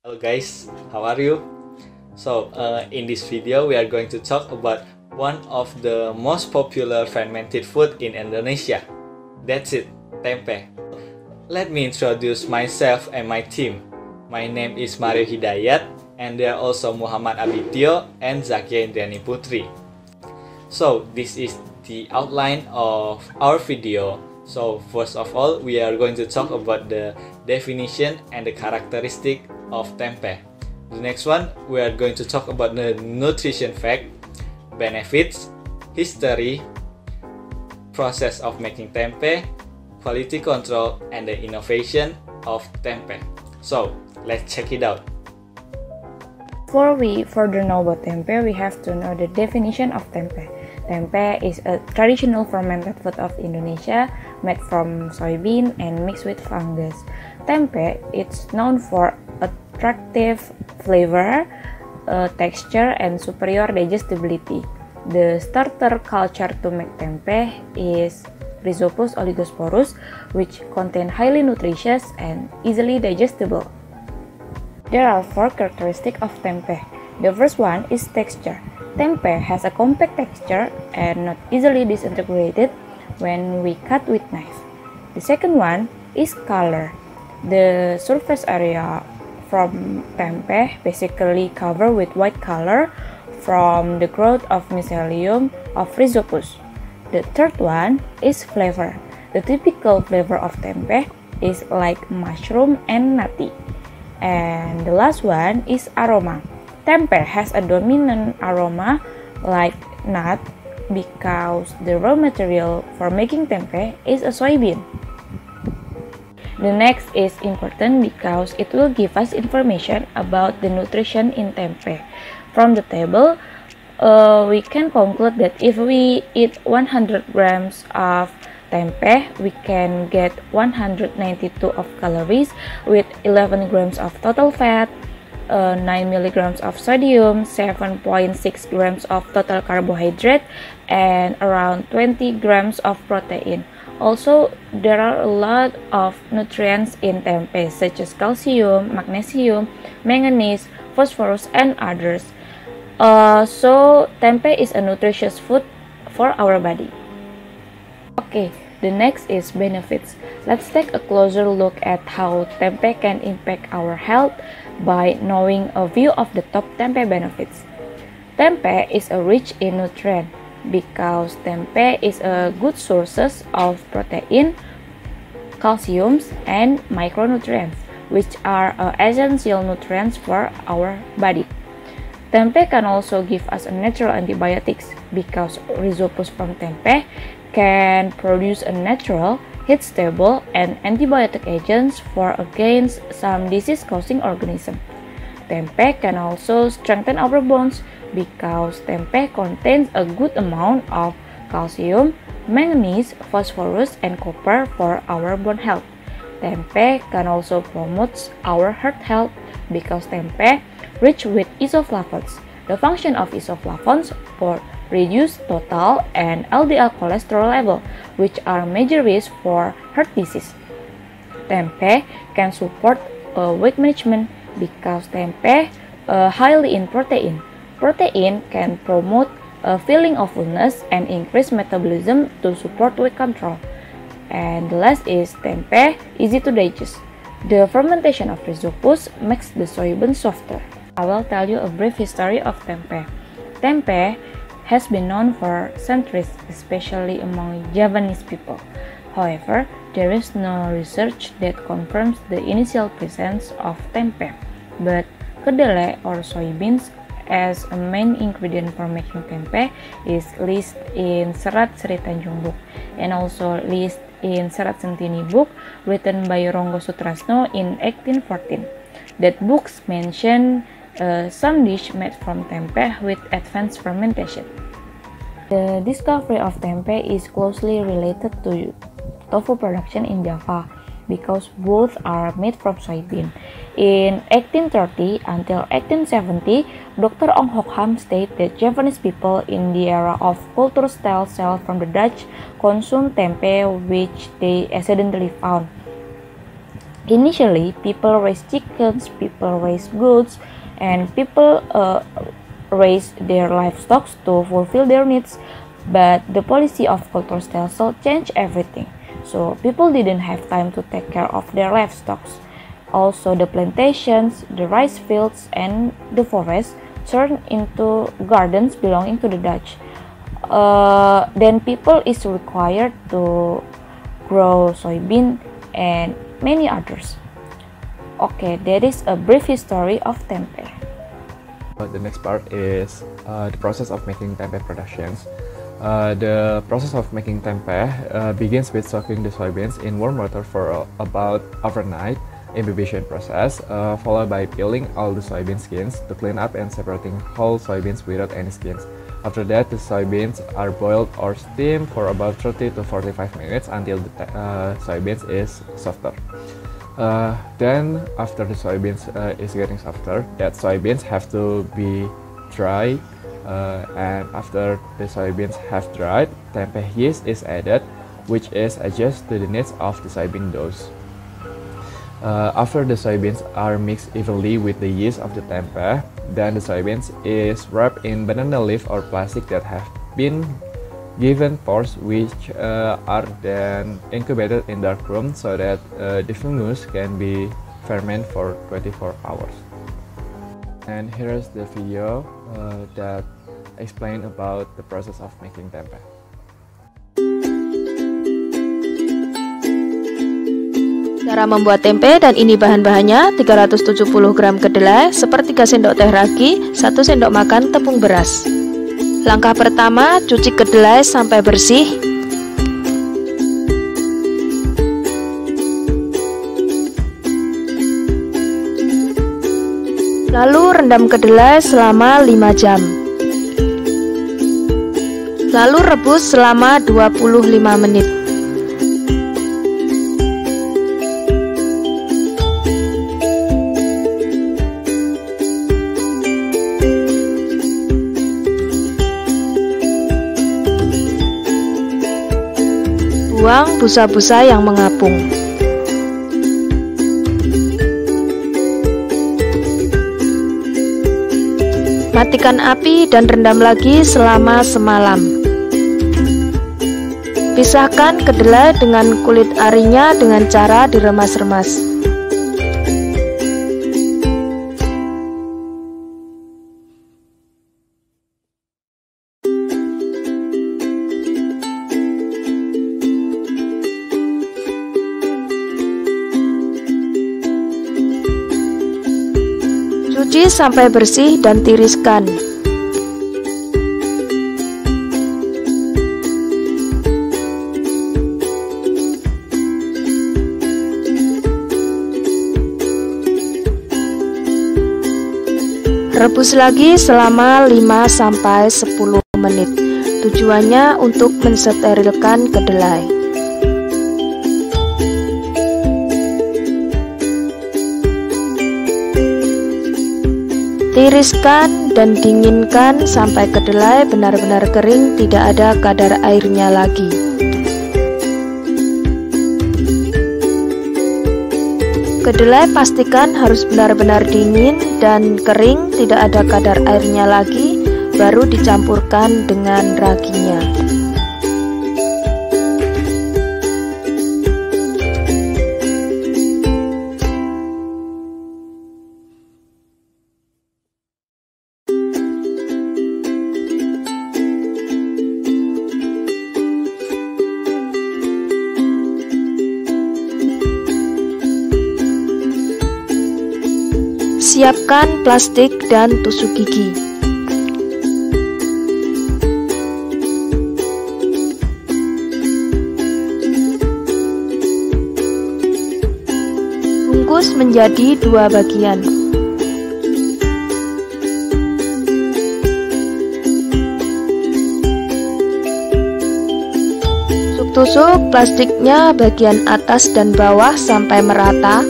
Hello guys, how are you? In this video we are going to talk about one of the most popular fermented food in Indonesia. That's it, tempe. Let me introduce myself and my team. My name is Mario Hidayat and there are also Muhammad Abitio and Zakia Indriani Putri. So this is the outline of our video. So first of all, we are going to talk about the definition and the characteristic of tempe. The next one, we are going to talk about the nutrition fact, benefits, history, process of making tempe, quality control, and the innovation of tempe. So let's check it out. Before we further know about tempe, we have to know the definition of tempe. Tempe is a traditional fermented food of Indonesia made from soybean and mixed with fungus. Tempe is known for attractive flavor, texture, and superior digestibility. The starter culture to make tempe is Rhizopus oligosporus, which contain highly nutritious and easily digestible. There are 4 characteristics of tempe. The first one is texture. Tempe has a compact texture and not easily disintegrated when we cut with knife. The second one is color. The surface area from tempe basically covered with white color from the growth of mycelium of Rhizopus. The third one is flavor. The typical flavor of tempe is like mushroom and nutty. And the last one is aroma. Tempe has a dominant aroma like nut because the raw material for making tempe is a soybean. The next is important because it will give us information about the nutrition in tempe. From the table, we can conclude that if we eat 100 grams of tempe, we can get 192 of calories with 11 grams of total fat, 9 milligrams of sodium, 7.6 grams of total carbohydrate, and around 20 grams of protein. Also, there are a lot of nutrients in tempe such as calcium, magnesium, manganese, phosphorus, and others. So, tempe is a nutritious food for our body. Okay, the next is benefits. Let's take a closer look at how tempe can impact our health by knowing a few of the top tempe benefits. Tempe is rich in nutrients because tempe is a good source of protein, calcium, and micronutrients, which are essential nutrients for our body. Tempe can also give us natural antibiotics because Rhizopus from tempe can produce a natural, heat-stable, and antibiotic agents for against some disease-causing organisms. Tempe can also strengthen our bones because tempe contains a good amount of calcium, manganese, phosphorus, and copper for our bone health. Tempe can also promote our heart health because tempe rich with isoflavones. The function of isoflavones for reduce total and LDL cholesterol level, which are major risks for heart disease. Tempe can support weight management because tempe highly in protein. Protein can promote a feeling of fullness and increase metabolism to support weight control. And the last is tempe easy to digest. The fermentation of Rhizopus makes the soybean softer. I will tell you a brief history of tempe. Tempe has been known for centuries, especially among Javanese people. However, there is no research that confirms the initial presence of tempe, but kedelai or soybeans as a main ingredient for making tempe is listed in Serat Sri Tanjung book and also listed in Serat Sentini book written by Ronggo Sutrasno in 1814. That books mention some dish made from tempe with advanced fermentation. The discovery of tempe is closely related to tofu production in Java because both are made from soybean. In 1830 until 1870, Dr. Ong Hock Ham stated that Javanese people in the era of culture style cell from the Dutch consumed tempe which they accidentally found. Initially, people raised chickens, people raised goats, and people raised their livestock to fulfill their needs. But the policy of Kultur Stelsel changed everything. So people didn't have time to take care of their livestock. Also, the plantations, the rice fields, and the forest turned into gardens belonging to the Dutch. Then people is required to grow soybean and many others. Okay, that is a brief history of tempe. The next part is the process of making tempe productions. The process of making tempe begins with soaking the soybeans in warm water for about overnight imbibition process, followed by peeling all the soybean skins to clean up and separating whole soybeans without any skins. After that, the soybeans are boiled or steamed for about 30 to 45 minutes until the soybeans is softer. Then, after the soybeans is getting softer, that soybeans have to be dry. And after the soybeans have dried, tempeh yeast is added, which is adjusted to the needs of the soybean dough. After the soybeans are mixed evenly with the yeast of the tempeh, then the soybeans is wrapped in banana leaf or plastic that have been given pores, which are then incubated in dark room so that the fungus can be fermented for 24 hours. And here is the video that explain about the process of making tempeh. Cara membuat tempe, dan ini bahan-bahannya: 370 gram kedelai, sepertiga sendok teh ragi, 1 sendok makan tepung beras. Langkah pertama, cuci kedelai sampai bersih. Lalu rendam kedelai selama 5 jam. Lalu rebus selama 25 menit. Buang busa-busa yang mengapung. Matikan api dan rendam lagi selama semalam. Pisahkan kedelai dengan kulit arinya dengan cara diremas-remas. Cuci sampai bersih dan tiriskan. Rebus lagi selama 5-10 menit. Tujuannya untuk mensterilkan kedelai. Tiriskan dan dinginkan sampai kedelai benar-benar kering, tidak ada kadar airnya lagi. Kedelai pastikan harus benar-benar dingin dan kering, tidak ada kadar airnya lagi, baru dicampurkan dengan raginya. Siapkan plastik dan tusuk gigi. Bungkus menjadi 2 bagian. Tusuk plastiknya bagian atas dan bawah sampai merata.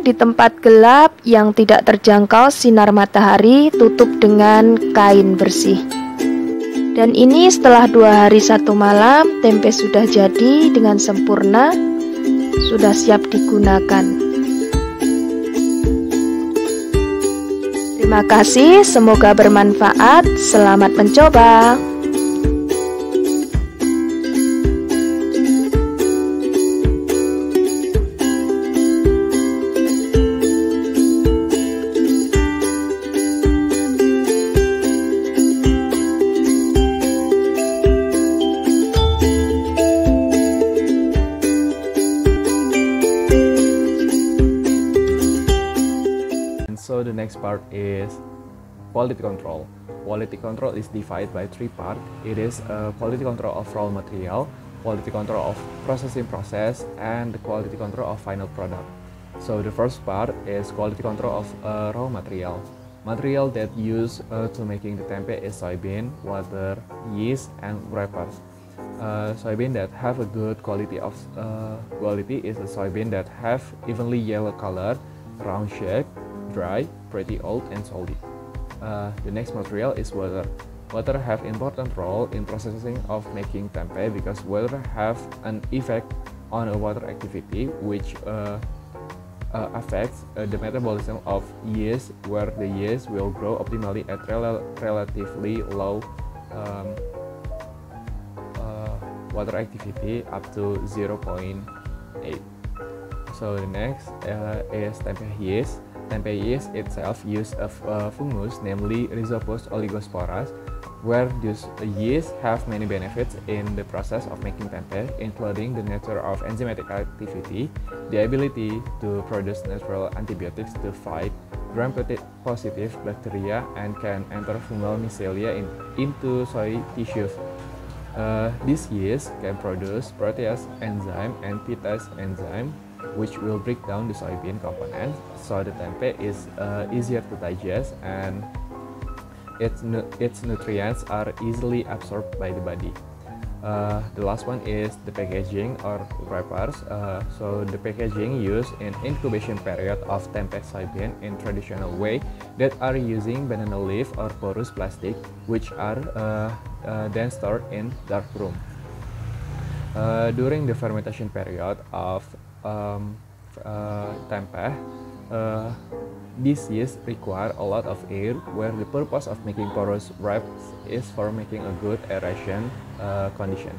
Simpan di tempat gelap yang tidak terjangkau sinar matahari, tutup dengan kain bersih. Dan ini setelah 2 hari 1 malam, tempe sudah jadi dengan sempurna, sudah siap digunakan. Terima kasih, semoga bermanfaat. Selamat mencoba. So the next part is quality control. Quality control is divided by 3 parts. It is quality control of raw material, quality control of processing process, and the quality control of final product. So the first part is quality control of raw material. Material that used to making the tempe is soybean, water, yeast, and wrappers. Soybean that have a good quality is a soybean that have evenly yellow color, round shape, dry, pretty old, and salty. The next material is water. Water have important role in processing of making tempe because water have an effect on a water activity which affects the metabolism of yeast, where the yeast will grow optimally at relatively low water activity up to 0.8. So the next is tempe yeast. Tempe yeast itself use a fungus, namely Rhizopus oligosporus, where these yeast have many benefits in the process of making tempe, including the nature of enzymatic activity, the ability to produce natural antibiotics to fight gram-positive bacteria, and can enter fungal mycelia into soy tissues. This yeast can produce protease enzyme and phytase enzyme, which will break down the soybean components, so the tempe is easier to digest and its nutrients are easily absorbed by the body. The last one is the packaging or wrappers. So the packaging used in incubation period of tempe soybean in traditional way that are using banana leaf or porous plastic, which are then stored in dark room. During the fermentation period of tempe, this yeast require a lot of air, where the purpose of making porous wraps is for making a good aeration condition.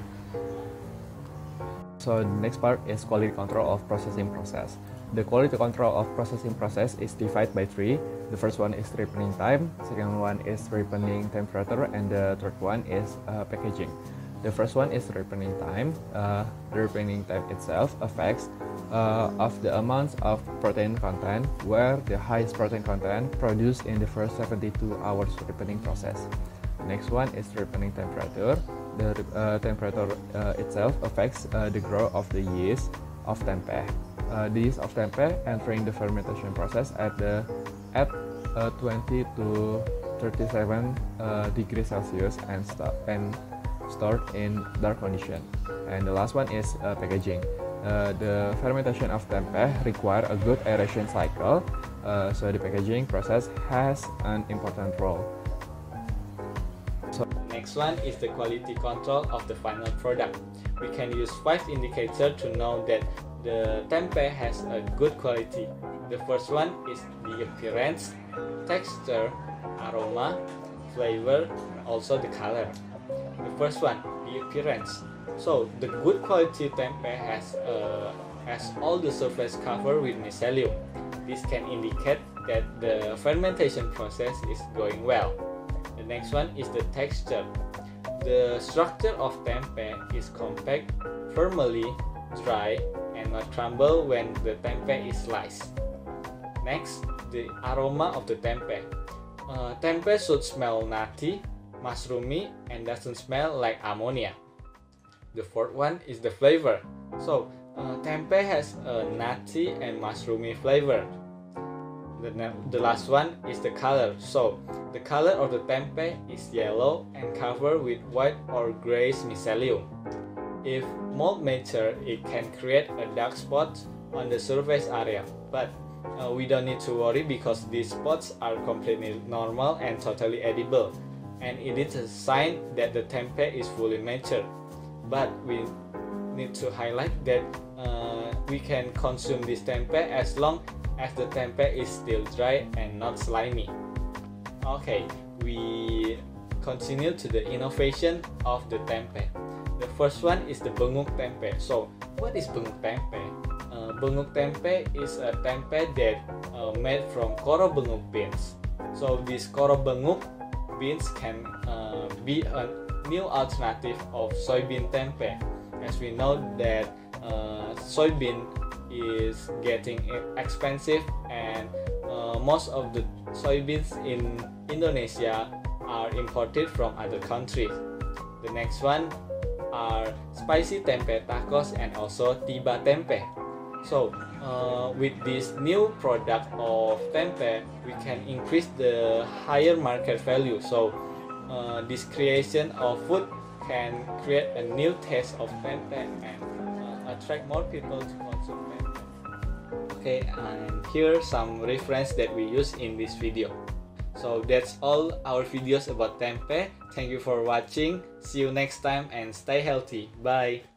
So the next part is quality control of processing process. The quality control of processing process is divided by 3. The first one is ripening time, second one is ripening temperature, and the third one is packaging. The first one is ripening time. The ripening time itself affects of the amounts of protein content, where the highest protein content produced in the first 72 hours ripening process. The next one is ripening temperature. The temperature itself affects the growth of the yeast of tempe. The yeast of tempe entering the fermentation process at 20 to 37 degrees Celsius and stored in dark condition. And the last one is packaging. The fermentation of tempe require a good aeration cycle, so the packaging process has an important role. So next one is the quality control of the final product. We can use 5 indicators to know that the tempe has a good quality. The first one is the appearance, texture, aroma, flavor, and also the color. The first one, the appearance. So the good quality tempe has all the surface covered with mycelium. This can indicate that the fermentation process is going well. The next one is the texture. The structure of tempe is compact, firmly dry, and not crumble when the tempe is sliced. Next, the aroma of the tempe. Tempe should smell nutty, mushroomy, and doesn't smell like ammonia. The fourth one is the flavor. So, tempe has a nutty and mushroomy flavor. The last one is the color. So, the color of the tempe is yellow and covered with white or grayish mycelium. If mold mature, it can create a dark spot on the surface area, but we don't need to worry because these spots are completely normal and totally edible, and it is a sign that the tempeh is fully matured. But we need to highlight that we can consume this tempeh as long as the tempeh is still dry and not slimy. Okay, we continue to the innovation of the tempeh. The first one is the benguk tempeh. So what is benguk tempeh? Benguk tempeh is a tempeh that made from koro benguk beans. So these koro benguk beans can be a new alternative of soybean tempeh, as we know that soybean is getting expensive, and most of the soybeans in Indonesia are imported from other countries. The next one are spicy tempeh tacos and also tiba tempeh. So with this new product of tempeh, we can increase the higher market value. So this creation of food can create a new taste of tempeh and attract more people to consume tempeh. Okay, and here are some reference that we use in this video. So that's all our videos about tempeh. Thank you for watching. See you next time and stay healthy. Bye.